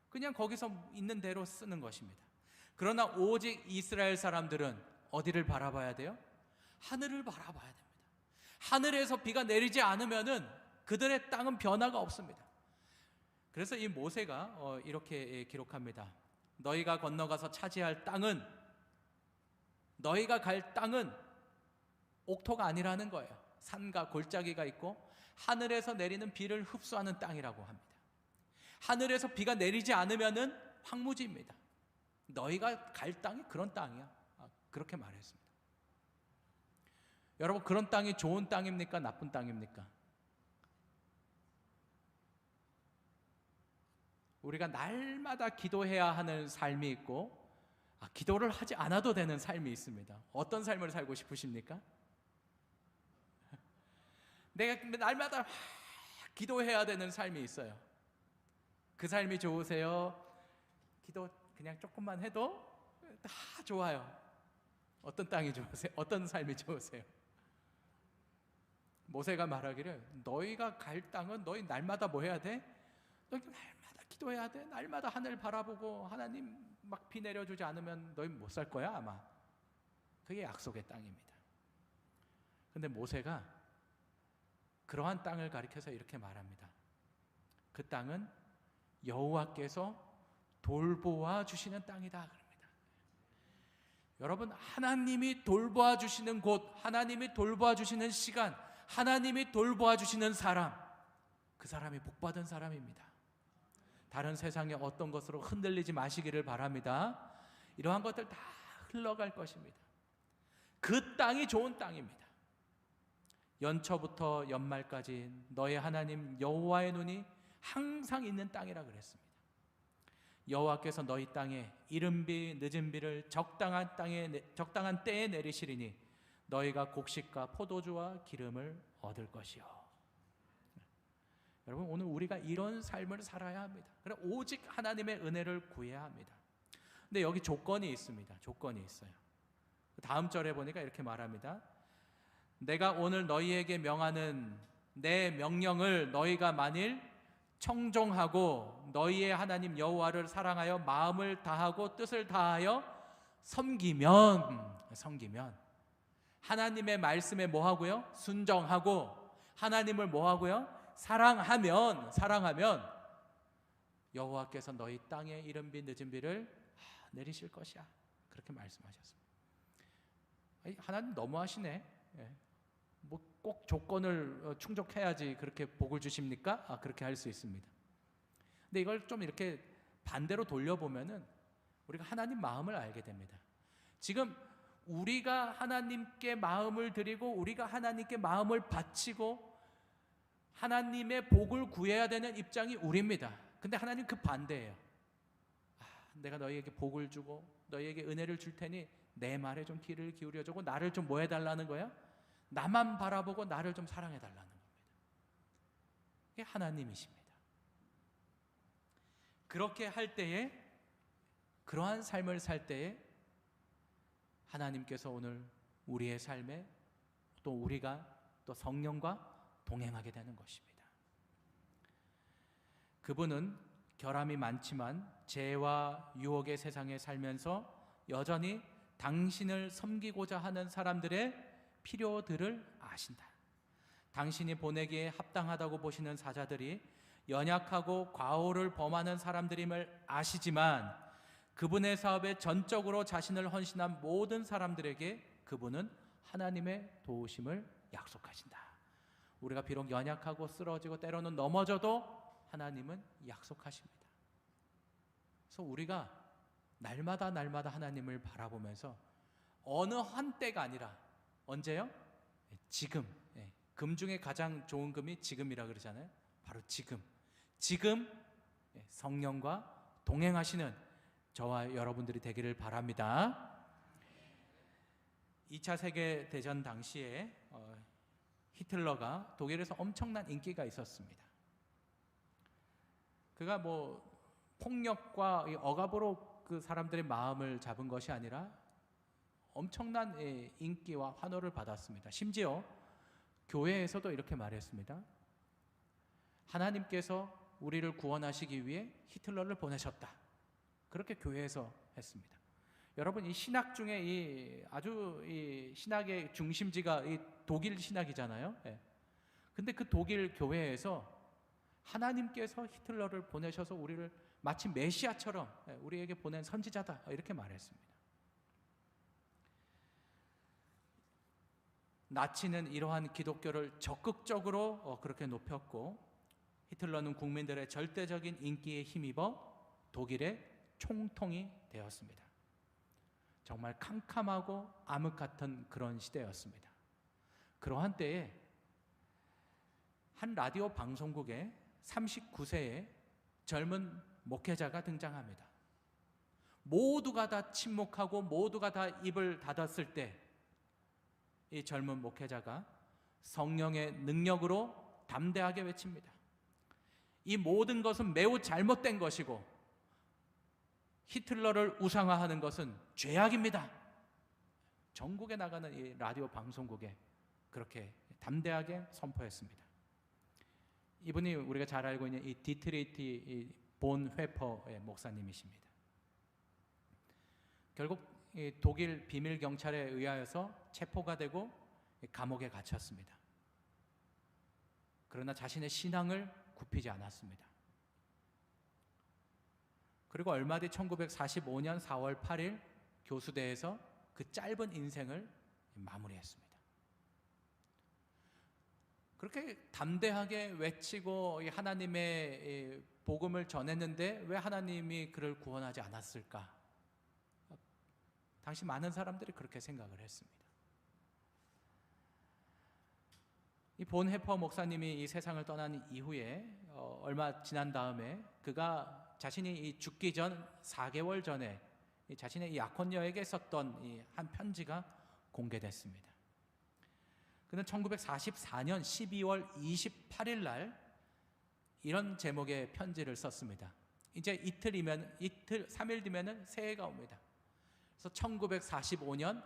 그냥 거기서 있는 대로 쓰는 것입니다. 그러나 오직 이스라엘 사람들은 어디를 바라봐야 돼요? 하늘을 바라봐야 됩니다. 하늘에서 비가 내리지 않으면은 그들의 땅은 변화가 없습니다. 그래서 이 모세가 이렇게 기록합니다. 너희가 건너가서 차지할 땅은, 너희가 갈 땅은 옥토가 아니라는 거예요. 산과 골짜기가 있고 하늘에서 내리는 비를 흡수하는 땅이라고 합니다. 하늘에서 비가 내리지 않으면은 황무지입니다. 너희가 갈 땅이 그런 땅이야. 그렇게 말했습니다. 여러분, 그런 땅이 좋은 땅입니까? 나쁜 땅입니까? 우리가 날마다 기도해야 하는 삶이 있고 기도를 하지 않아도 되는 삶이 있습니다. 어떤 삶을 살고 싶으십니까? 내가 날마다 기도해야 되는 삶이 있어요. 그 삶이 좋으세요? 기도 그냥 조금만 해도 다 좋아요. 어떤 땅이 좋으세요? 어떤 삶이 좋으세요? 모세가 말하기를 너희가 갈 땅은 너희 날마다 뭐 해야 돼? 너희 날마다 기도해야 돼. 날마다 하늘 바라보고 하나님 막 비 내려주지 않으면 너희 못 살 거야 아마. 그게 약속의 땅입니다. 근데 모세가 그러한 땅을 가리켜서 이렇게 말합니다. 그 땅은 여호와께서 돌보아 주시는 땅이다 그럽니다. 여러분, 하나님이 돌보아 주시는 곳, 하나님이 돌보아 주시는 시간, 하나님이 돌보아 주시는 사람, 그 사람이 복받은 사람입니다. 다른 세상의 어떤 것으로 흔들리지 마시기를 바랍니다. 이러한 것들 다 흘러갈 것입니다. 그 땅이 좋은 땅입니다. 연초부터 연말까지 너의 하나님 여호와의 눈이 항상 있는 땅이라 그랬습니다. 여호와께서 너희 땅에 이른 비 늦은 비를 적당한 때에 내리시리니 너희가 곡식과 포도주와 기름을 얻을 것이요. 여러분, 오늘 우리가 이런 삶을 살아야 합니다. 그래, 오직 하나님의 은혜를 구해야 합니다. 근데 여기 조건이 있습니다. 조건이 있어요. 다음 절에 보니까 이렇게 말합니다. 내가 오늘 너희에게 명하는 내 명령을 너희가 만일 청종하고 너희의 하나님 여호와를 사랑하여 마음을 다하고 뜻을 다하여 섬기면 하나님의 말씀에 뭐 하고요? 순종하고 하나님을 뭐 하고요? 사랑하면 여호와께서 너희 땅에 이른 비 늦은 비를 내리실 것이야. 그렇게 말씀하셨습니다. 하나님 너무하시네. 뭐 꼭 조건을 충족해야지 그렇게 복을 주십니까? 그렇게 할 수 있습니다. 근데 이걸 좀 이렇게 반대로 돌려보면은 우리가 하나님 마음을 알게 됩니다. 지금 우리가 하나님께 마음을 드리고 우리가 하나님께 마음을 바치고 하나님의 복을 구해야 되는 입장이 우리입니다. 근데 하나님 그 반대예요. 내가 너희에게 복을 주고 너희에게 은혜를 줄 테니 내 말에 좀 귀를 기울여주고 나를 좀 뭐 해달라는 거야? 나만 바라보고 나를 좀 사랑해달라는 겁니다. 이게 하나님이십니다. 그렇게 할 때에, 그러한 삶을 살 때에 하나님께서 오늘 우리의 삶에 또 우리가 또 성령과 동행하게 되는 것입니다. 그분은 결함이 많지만 죄와 유혹의 세상에 살면서 여전히 당신을 섬기고자 하는 사람들의 필요들을 아신다. 당신이 보내기에 합당하다고 보시는 사자들이 연약하고 과오를 범하는 사람들임을 아시지만 그분의 사업에 전적으로 자신을 헌신한 모든 사람들에게 그분은 하나님의 도우심을 약속하신다. 우리가 비록 연약하고 쓰러지고 때로는 넘어져도 하나님은 약속하십니다. 그래서 우리가 날마다 하나님을 바라보면서 어느 한때가 아니라 언제요? 지금. 금 중에 가장 좋은 금이 지금이라 그러잖아요. 바로 지금 성령과 동행하시는 저와 여러분들이 되기를 바랍니다. 2차 세계대전 당시에 히틀러가 독일에서 엄청난 인기가 있었습니다. 그가 뭐 폭력과 억압으로 그 사람들의 마음을 잡은 것이 아니라 엄청난 인기와 환호를 받았습니다. 심지어 교회에서도 이렇게 말했습니다. 하나님께서 우리를 구원하시기 위해 히틀러를 보내셨다. 그렇게 교회에서 했습니다. 여러분, 이 신학 중에 아주 신학의 중심지가 독일 신학이잖아요. 근데 그 독일 교회에서 하나님께서 히틀러를 보내셔서 우리를 마치 메시아처럼 우리에게 보낸 선지자다 이렇게 말했습니다. 나치는 이러한 기독교를 적극적으로 그렇게 높였고 히틀러는 국민들의 절대적인 인기에 힘입어 독일의 총통이 되었습니다. 정말 캄캄하고 암흑 같은 그런 시대였습니다. 그러한 때에 한 라디오 방송국에 39세의 젊은 목회자가 등장합니다. 모두가 다 침묵하고 모두가 다 입을 닫았을 때 이 젊은 목회자가 성령의 능력으로 담대하게 외칩니다. 이 모든 것은 매우 잘못된 것이고 히틀러를 우상화하는 것은 죄악입니다. 전국에 나가는 이 라디오 방송국에 그렇게 담대하게 선포했습니다. 이분이 우리가 잘 알고 있는 이 디트리히 본 회퍼의 목사님이십니다. 결국 이 독일 비밀 경찰에 의하여서 체포가 되고 감옥에 갇혔습니다. 그러나 자신의 신앙을 굽히지 않았습니다. 그리고 얼마 뒤 1945년 4월 8일 교수대에서 그 짧은 인생을 마무리했습니다. 그렇게 담대하게 외치고 하나님의 복음을 전했는데 왜 하나님이 그를 구원하지 않았을까? 당시 많은 사람들이 그렇게 생각을 했습니다. 이 본 해퍼 목사님이 이 세상을 떠난 이후에 얼마 지난 다음에 그가 자신이 이 죽기 전 4개월 전에 자신의 이 약혼녀에게 썼던 이 한 편지가 공개됐습니다. 그는 1944년 12월 28일 날 이런 제목의 편지를 썼습니다. 이제 3일 뒤면은 새해가 옵니다. 그래서 1945년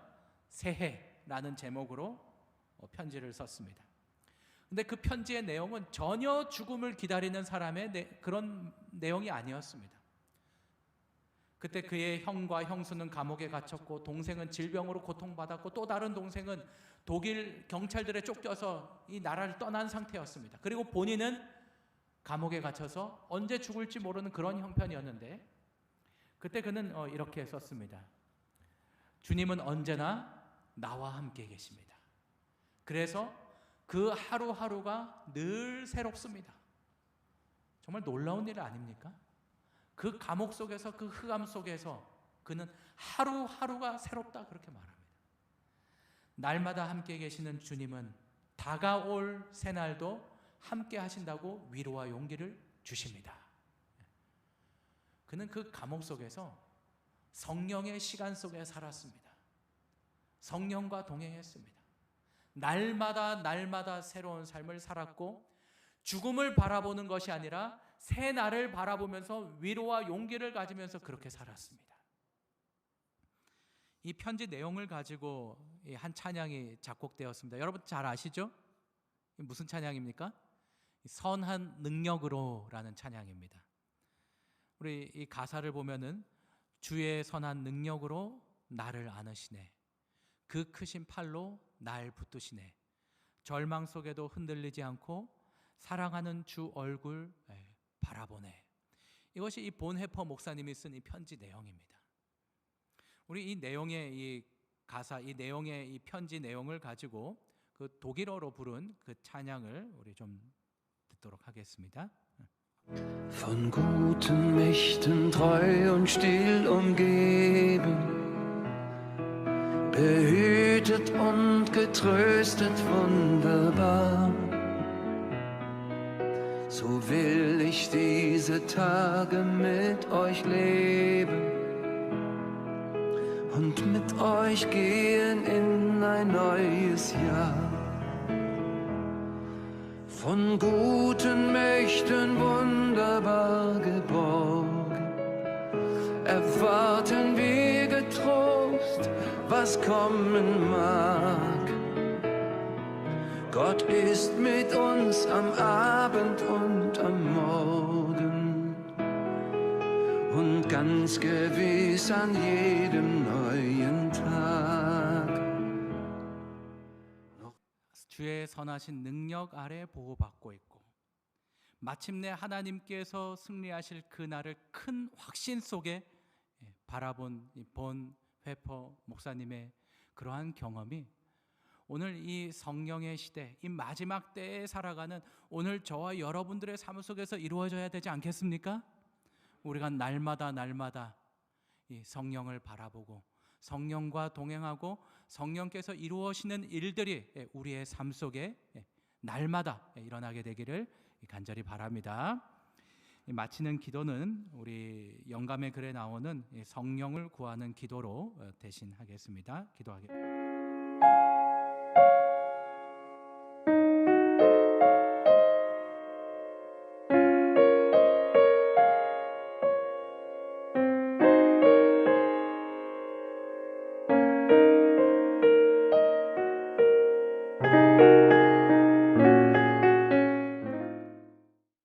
새해라는 제목으로 편지를 썼습니다. 근데 그 편지의 내용은 전혀 죽음을 기다리는 사람의 그런 내용이 아니었습니다. 그때 그의 형과 형수는 감옥에 갇혔고 동생은 질병으로 고통받았고 또 다른 동생은 독일 경찰들에 쫓겨서 이 나라를 떠난 상태였습니다. 그리고 본인은 감옥에 갇혀서 언제 죽을지 모르는 그런 형편이었는데 그때 그는 이렇게 썼습니다. 주님은 언제나 나와 함께 계십니다. 그래서 그 하루하루가 늘 새롭습니다. 정말 놀라운 일 아닙니까? 그 감옥 속에서 그 흑암 속에서 그는 하루하루가 새롭다 그렇게 말합니다. 날마다 함께 계시는 주님은 다가올 새날도 함께 하신다고 위로와 용기를 주십니다. 그는 그 감옥 속에서 성령의 시간 속에 살았습니다. 성령과 동행했습니다. 날마다 새로운 삶을 살았고 죽음을 바라보는 것이 아니라 새 날을 바라보면서 위로와 용기를 가지면서 그렇게 살았습니다. 이 편지 내용을 가지고 한 찬양이 작곡되었습니다. 여러분 잘 아시죠? 무슨 찬양입니까? 선한 능력으로라는 찬양입니다. 우리 이 가사를 보면은 주의 선한 능력으로 나를 안으시네. 그 크신 팔로 날 붙드시네. 절망 속에도 흔들리지 않고 사랑하는 주 얼굴 바라보네. 이것이 이 본 해퍼 목사님이 쓴 이 편지 내용입니다. 우리 이 내용의 이 가사, 이 내용의 이 편지 내용을 가지고 그 독일어로 부른 그 찬양을 우리 좀 듣도록 하겠습니다. Von guten Mächten treu und still umgeben, behütet und getröstet wunderbar. So will ich diese Tage mit euch leben und mit euch gehen in ein neues Jahr. Von guten Mächten wunderbar geborgen, erwarten wir getrost, was kommen mag. Gott ist mit uns am Abend und am Morgen und ganz gewiss an jedem neuen Tag. 주의 선하신 능력 아래 보호받고 있고 마침내 하나님께서 승리하실 그날을 큰 확신 속에 바라본 본 회퍼 목사님의 그러한 경험이 오늘 이 성령의 시대, 이 마지막 때에 살아가는 오늘 저와 여러분들의 삶 속에서 이루어져야 되지 않겠습니까? 우리가 날마다 이 성령을 바라보고 성령과 동행하고 성령께서 이루어지는 일들이 우리의 삶 속에 날마다 일어나게 되기를 간절히 바랍니다. 이 마치는 기도는 우리 영감의 글에 나오는 이 성령을 구하는 기도로 대신하겠습니다. 기도하겠습니다.